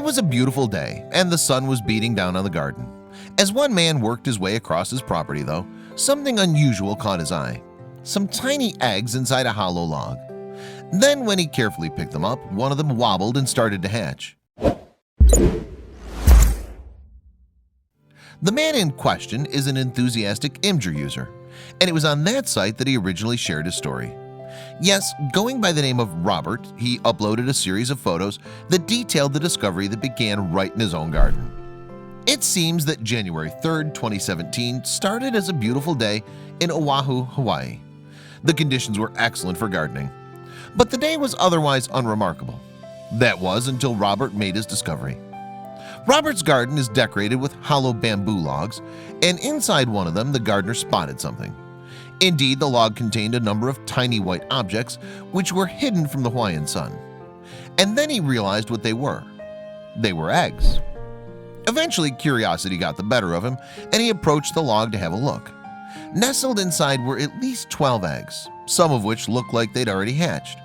It was a beautiful day, and the sun was beating down on the garden. As one man worked his way across his property, though, something unusual caught his eye. Some tiny eggs inside a hollow log. Then, when he carefully picked them up, one of them wobbled and started to hatch. The man in question is an enthusiastic Imgur user, and it was on that site that he originally shared his story. Yes, going by the name of Robert, he uploaded a series of photos that detailed the discovery that began right in his own garden. It seems that January 3rd, 2017 started as a beautiful day in Oahu, Hawaii. The conditions were excellent for gardening, but the day was otherwise unremarkable. That was until Robert made his discovery. Robert's garden is decorated with hollow bamboo logs, and inside one of them the gardener spotted something. Indeed, the log contained a number of tiny white objects which were hidden from the Hawaiian sun. And then he realized what they were. They were eggs. Eventually, curiosity got the better of him, and he approached the log to have a look. Nestled inside were at least 12 eggs, some of which looked like they'd already hatched.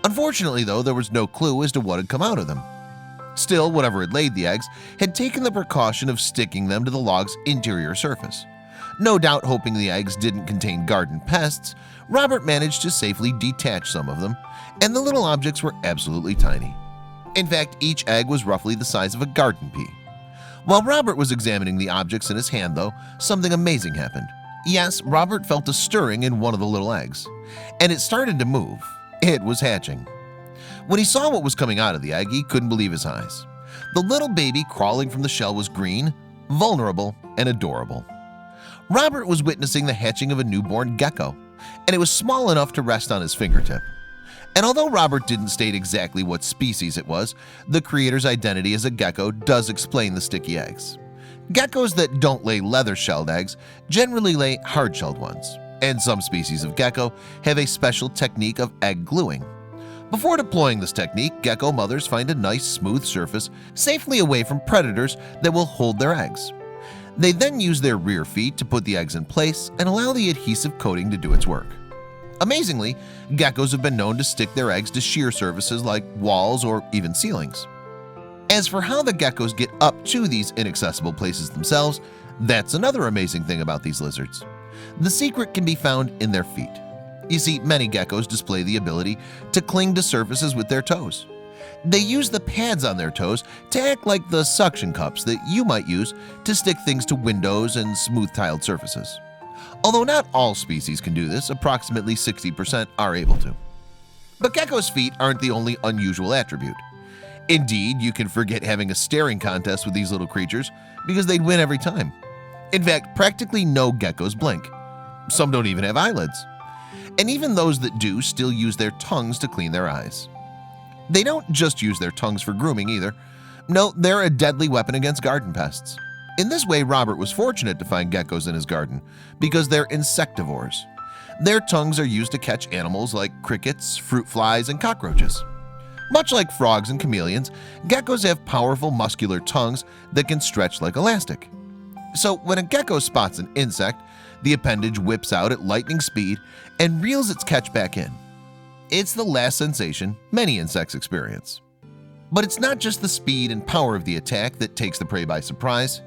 Unfortunately, though, there was no clue as to what had come out of them. Still, whatever had laid the eggs had taken the precaution of sticking them to the log's interior surface. No doubt hoping the eggs didn't contain garden pests, Robert managed to safely detach some of them, and the little objects were absolutely tiny. In fact, each egg was roughly the size of a garden pea. While Robert was examining the objects in his hand, though, something amazing happened. Yes, Robert felt a stirring in one of the little eggs, and it started to move. It was hatching. When he saw what was coming out of the egg, he couldn't believe his eyes. The little baby crawling from the shell was green, vulnerable, and adorable. Robert was witnessing the hatching of a newborn gecko, and it was small enough to rest on his fingertip. And although Robert didn't state exactly what species it was, the creator's identity as a gecko does explain the sticky eggs. Geckos that don't lay leather-shelled eggs generally lay hard-shelled ones, and some species of gecko have a special technique of egg gluing. Before deploying this technique, gecko mothers find a nice smooth surface safely away from predators that will hold their eggs. They then use their rear feet to put the eggs in place and allow the adhesive coating to do its work. Amazingly, geckos have been known to stick their eggs to sheer surfaces like walls or even ceilings. As for how the geckos get up to these inaccessible places themselves, that's another amazing thing about these lizards. The secret can be found in their feet. You see, many geckos display the ability to cling to surfaces with their toes. They use the pads on their toes to act like the suction cups that you might use to stick things to windows and smooth-tiled surfaces. Although not all species can do this, approximately 60% are able to. But geckos' feet aren't the only unusual attribute. Indeed, you can forget having a staring contest with these little creatures because they'd win every time. In fact, practically no geckos blink. Some don't even have eyelids. And even those that do still use their tongues to clean their eyes. They don't just use their tongues for grooming either. No, they're a deadly weapon against garden pests. In this way, Robert was fortunate to find geckos in his garden because they're insectivores. Their tongues are used to catch animals like crickets, fruit flies, and cockroaches. Much like frogs and chameleons, geckos have powerful muscular tongues that can stretch like elastic. So when a gecko spots an insect, the appendage whips out at lightning speed and reels its catch back in. It's the last sensation many insects experience. But it's not just the speed and power of the attack that takes the prey by surprise.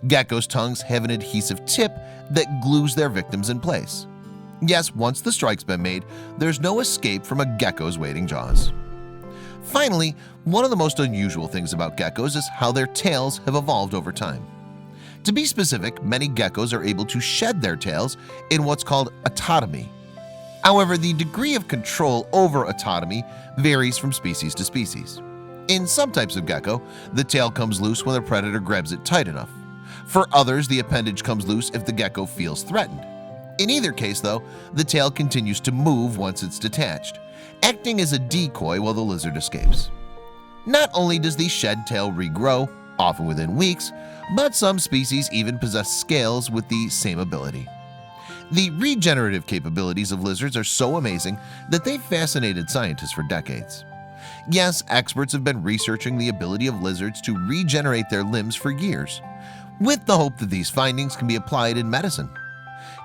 Geckos' tongues have an adhesive tip that glues their victims in place. Yes, once the strike's been made, there's no escape from a gecko's waiting jaws. Finally, one of the most unusual things about geckos is how their tails have evolved over time. To be specific, many geckos are able to shed their tails in what's called autotomy. However, the degree of control over autotomy varies from species to species. In some types of gecko, the tail comes loose when the predator grabs it tight enough. For others, the appendage comes loose if the gecko feels threatened. In either case, though, the tail continues to move once it's detached, acting as a decoy while the lizard escapes. Not only does the shed tail regrow, often within weeks, but some species even possess scales with the same ability. The regenerative capabilities of lizards are so amazing that they've fascinated scientists for decades. Yes, experts have been researching the ability of lizards to regenerate their limbs for years, with the hope that these findings can be applied in medicine.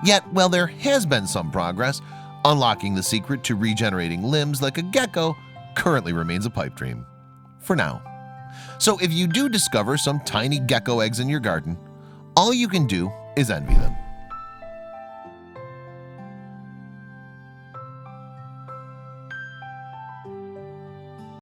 Yet, while there has been some progress, unlocking the secret to regenerating limbs like a gecko currently remains a pipe dream. For now. So if you do discover some tiny gecko eggs in your garden, all you can do is envy them.